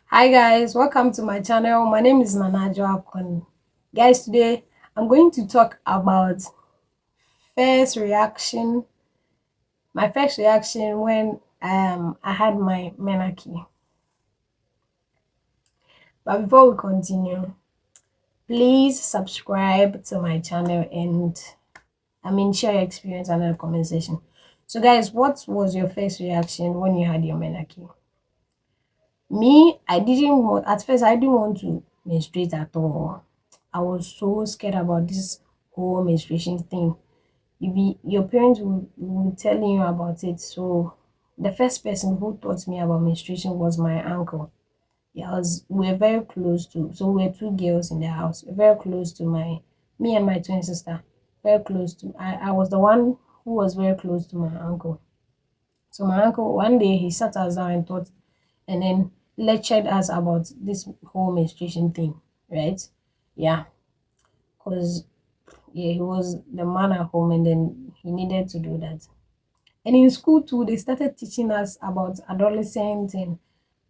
Hi guys, welcome to my channel. My name is Menarche. Guys, today I'm going to talk about first reaction, my first reaction when I had my menarche. But before we continue, please subscribe to my channel and share your experience under the comment section. So guys, what was your first reaction when you had your menarche? Me, I didn't want at first I didn't want to menstruate at all. I was so scared about this whole menstruation thing. Your parents will be telling you about it. So the first person who taught me about menstruation was my uncle. Yeah, we're very close to, so we're two girls in the house. We're very close to me and my twin sister. Very close to I was the one who was very close to my uncle. So my uncle one day he sat us down and taught and then lectured us about this whole menstruation thing, right? Yeah, because yeah, he was the man at home and then he needed to do that. And in school too, they started teaching us about adolescents and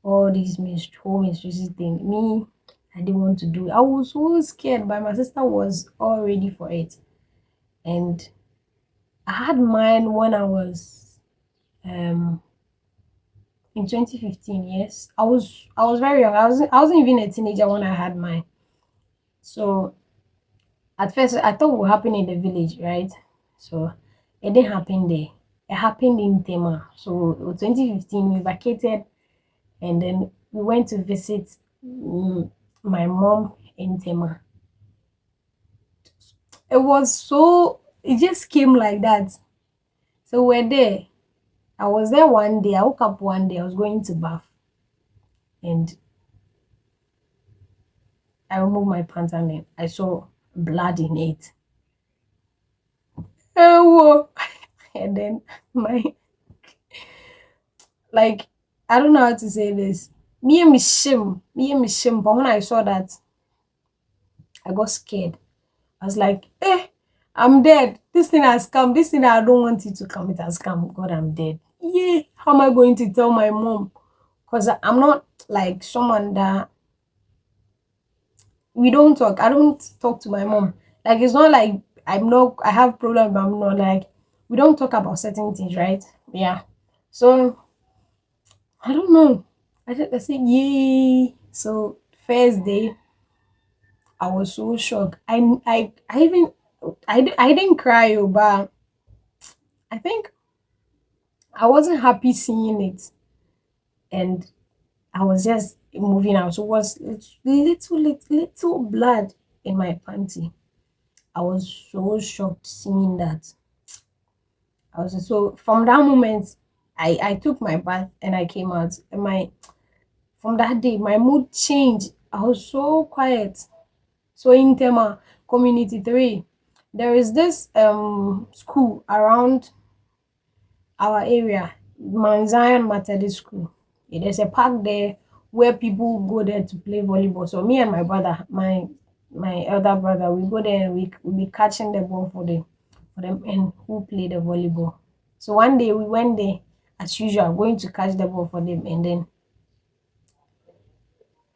all these whole menstruation thing. Me, I didn't want to do it. I was so scared, but my sister was all ready for it. And I had mine when I was um in 2015. Yes, I was very young. I wasn't even a teenager when I had mine. So at first I thought it would happen in the village, right? So it didn't happen there. It happened in Tema. So 2015 we vacated and then we went to visit my mom in Tema. It just came like that. So we're there. I was there one day. I woke up one day. I was going to bath and I removed my pants and then I saw blood in it. Oh, and then my like I don't know how to say this. Me and me shim. But when I saw that, I got scared. I was like, I'm dead. This thing has come. This thing I don't want it to come. It has come. God, I'm dead. Yeah. How am I going to tell my mom? Because I'm not like someone that we don't talk. I don't talk to my mom. Like it's not like I have problem, but I'm not like we don't talk about certain things, right? Yeah. So I don't know. I said, yay. So first day, I was so shocked. I even I didn't cry, but I think I wasn't happy seeing it, and I was just moving out. So it was little blood in my panty. I was so shocked seeing that. I was so from that moment, I took my bath and I came out. And my from that day, my mood changed. I was so quiet. So in Tema Community 3, there is this school around our area, Mount Zion Methodist School. Yeah, there's a park there where people go there to play volleyball. So me and my brother, my elder brother, we go there and we be catching the ball for them and who play the volleyball. So one day we went there as usual, going to catch the ball for them, and then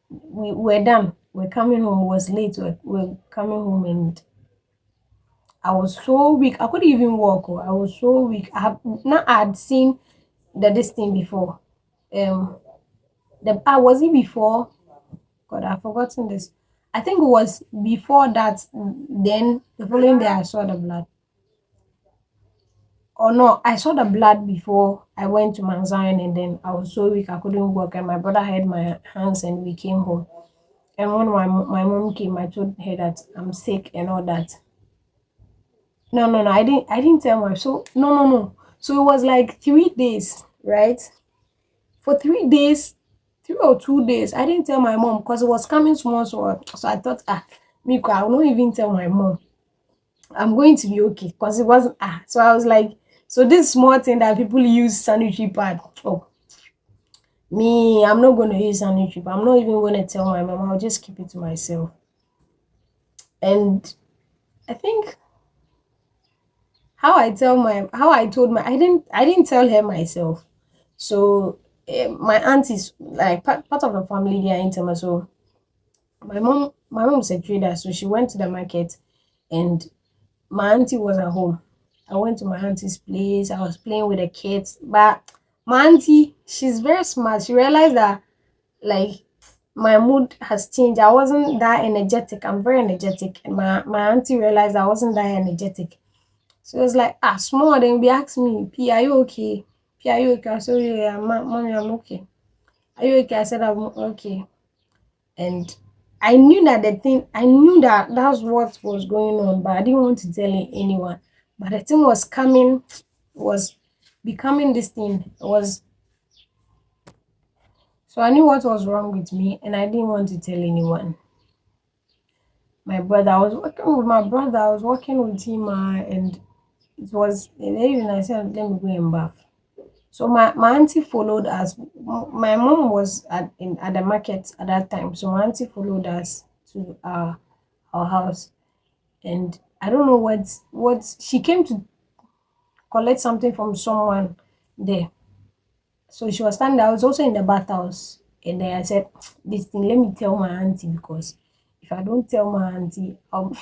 we were done. We're coming home. It was late. We're coming home and I was so weak. I couldn't even walk. Oh. I was so weak. I had seen this thing before. Um, was it before? God, I've forgotten this. I think it was before that. Then the following day, I saw the blood. Or no, I saw the blood before I went to Mount Zion, and then I was so weak I couldn't walk. And my brother had my hands, and we came home. And when my mom came, I told her that I'm sick and all that. No, no, no. I didn't tell my so no, no, no. So it was like 3 days, right? For 3 days, 3 or 2 days, I didn't tell my mom because it was coming small, so I thought, Miko, I will not even tell my mom. I'm going to be okay because it wasn't So I was like, so this small thing that people use sanitary pad. Oh, me, I'm not gonna use sanitary pad. I'm not even gonna tell my mom. I'll just keep it to myself. And I think how I told my I didn't tell her myself. So my aunt is like part of the family, they are intimate. So my mom is a trader, so she went to the market, and my auntie was at home. I went to my auntie's place. I was playing with the kids, but my auntie, she's very smart. She realized that like my mood has changed. I wasn't that energetic. I'm very energetic, and my auntie realized I wasn't that energetic. So it was like, ah, small. Then be asking me, P, are you okay? P, are you okay? I said, yeah, mommy, I'm okay. Are you okay? I said, I'm okay. And I knew that that's what was going on, but I didn't want to tell anyone. But the thing was coming, was becoming this thing. It was so I knew what was wrong with me, and I didn't want to tell anyone. My brother, I was working with my brother. I was working with him, and it was in the evening. I said, let me go and bath. So my auntie followed us. My mom was at the market at that time, so my auntie followed us to our house, and I don't know what she came to collect something from someone there. So she was standing there. I was also in the bathhouse, and then I said, "This thing, let me tell my auntie because if I don't tell my auntie, I'll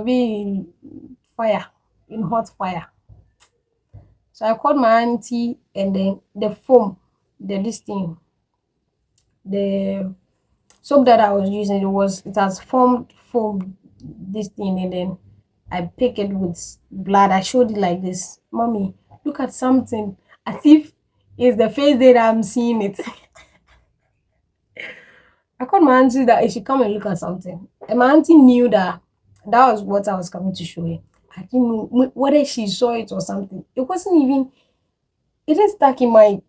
be in fire, in hot fire." So I called my auntie, and then the foam, the this thing, the soap that I was using, it has formed foam this thing, and then I pick it with blood. I showed it like this, mommy, look at something, as if it's the face that I'm seeing it. I called my auntie that she come and look at something, and my auntie knew that that was what I was coming to show her. I didn't know whether she saw it or something. It wasn't even. It is stuck in my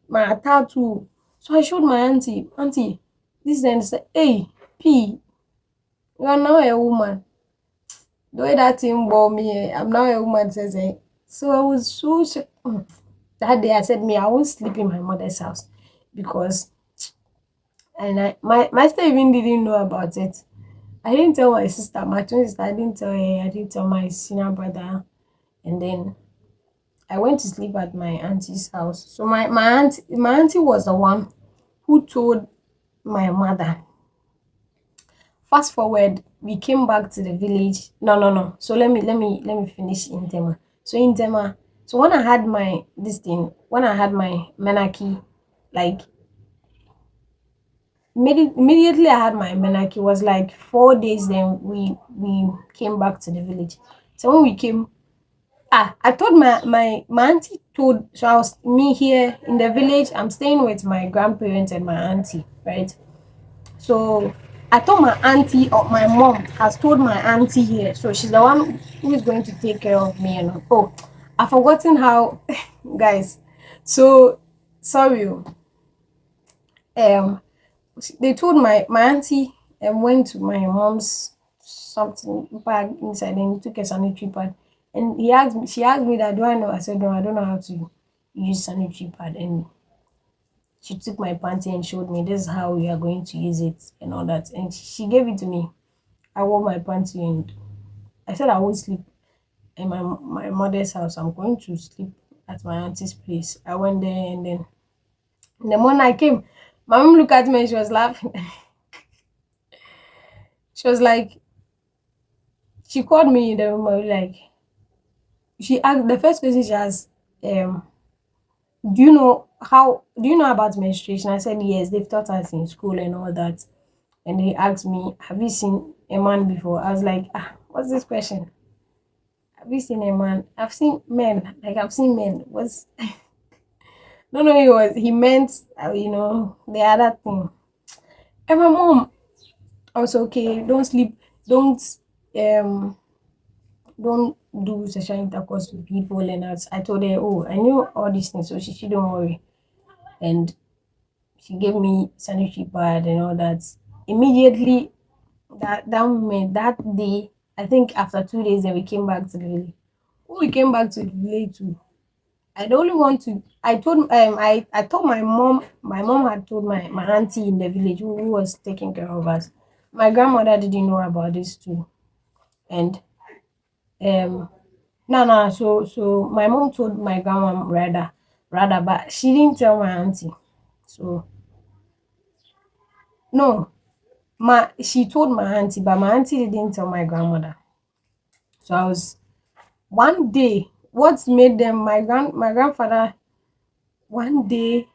tattoo. So I showed my auntie, auntie, this then said, hey, P, you are now a woman. The way that thing bore me, I'm now a woman, says, eh. So I was that day I said, me, I won't sleep in my mother's house because, and my sister even didn't know about it. I didn't tell my sister, my twin sister, I didn't tell her, I didn't tell my senior brother. And then I went to sleep at my auntie's house. So my auntie was the one who told my mother. Fast forward, we came back to the village. No, no, no. So let me finish in Tema. So in Tema, so when I had my this thing, when I had my menarche, like immediately I had my menarche, was like 4 days. Then we came back to the village. So when we came, I told my auntie told. So I was me here in the village. I'm staying with my grandparents and my auntie, right? So I told my auntie, or my mom has told my auntie here. So she's the one who is going to take care of me. And oh, I've forgotten how, guys. So sorry. Um, they told my auntie and went to my mom's something bag inside and took a sanitary pad. And she asked me that do I know? I said no, I don't know how to use sanitary pad. And she took my panty and showed me this is how we are going to use it and all that. And she gave it to me. I wore my panty and I said I won't sleep in my mother's house. I'm going to sleep at my auntie's place. I went there and then in the morning I came. My mom looked at me and she was laughing. She was like, she called me in the room. I was like, she asked the first question she asked, um, do you know about menstruation? I said yes, they've taught us in school and all that. And they asked me, have you seen a man before? I was like, what's this question? Have you seen a man? I've seen men. Like I've seen men. Was no, no, he meant the other thing. And my mom also okay. Don't sleep. Um don't do sexual intercourse with people. And I told her, oh, I knew all these things, so she shouldn't worry. And she gave me sanitary pad and all that. Immediately that moment, that day, I think after 2 days, then we came back to the village. When we came back to the village too, I don't only want to. I told my mom. My mom had told my auntie in the village who was taking care of us. My grandmother didn't know about this too, and um no, no. So my mom told my grandma rather, but she didn't tell my auntie. So no, my she told my auntie, but my auntie didn't tell my grandmother. So I was one day. What made them my grandfather one day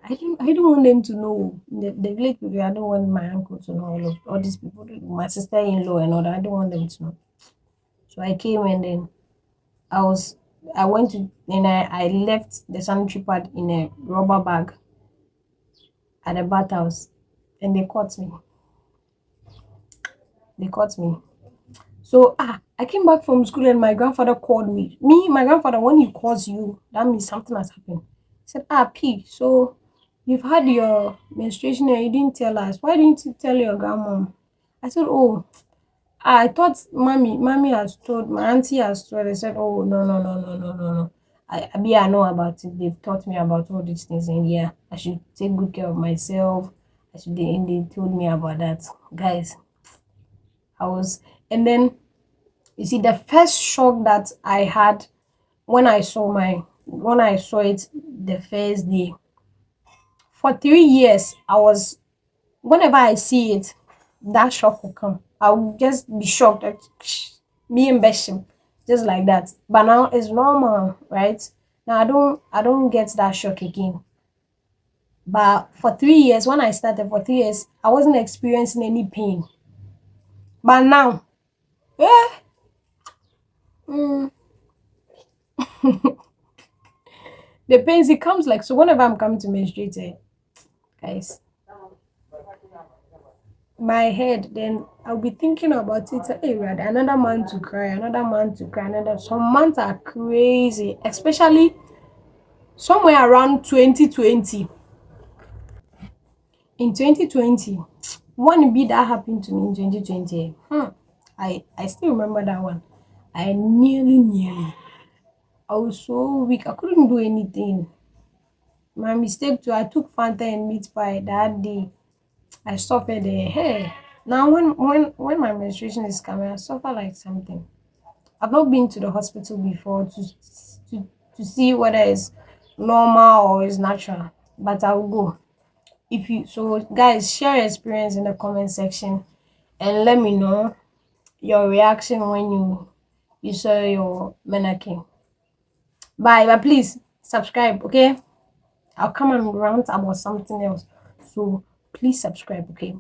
I don't want them to know the village people. I don't want my uncle to know all these people, my sister in law and all that. I don't want them to know. So I came and then I was I went to and I left the sanitary pad in a rubber bag at the bathhouse and they caught me. They caught me. So I came back from school and my grandfather called me. My grandfather, when he calls you, that means something has happened. He said, P, so you've had your menstruation and you didn't tell us. Why didn't you tell your grandmom? I said, oh, I thought mommy has told, my auntie has told. I said, oh, no, no, no, no, no, no, no. I know about it. They've taught me about all these things, and yeah, I should take good care of myself. And they told me about that. Guys, I was, and then you see, the first shock that I had when I saw it the first day, for 3 years, I was whenever I see it, that shock will come. I will just be shocked, like me and Beshim, just like that. But now it's normal, right? Now I don't get that shock again. But for 3 years, when I started for 3 years, I wasn't experiencing any pain. But now, eh, mm, the pains it comes like so. Whenever I'm coming to menstruate, guys, my head, then I'll be thinking about it. Hey, Rad, another man to cry, another man to cry, another. Some months are crazy, especially somewhere around 2020. In 2020, one bit that happened to me in 2020. I still remember that one. I nearly. I was so weak. I couldn't do anything. My mistake too. I took Fanta and meat pie that day. I suffered a hair. Now when my menstruation is coming, I suffer like something. I've not been to the hospital before to to see whether it's normal or it's natural, but I'll go. If you so guys share your experience in the comment section and let me know your reaction when you saw your menarche. Bye, but please subscribe, okay? I'll come and rant about something else. So please subscribe, okay?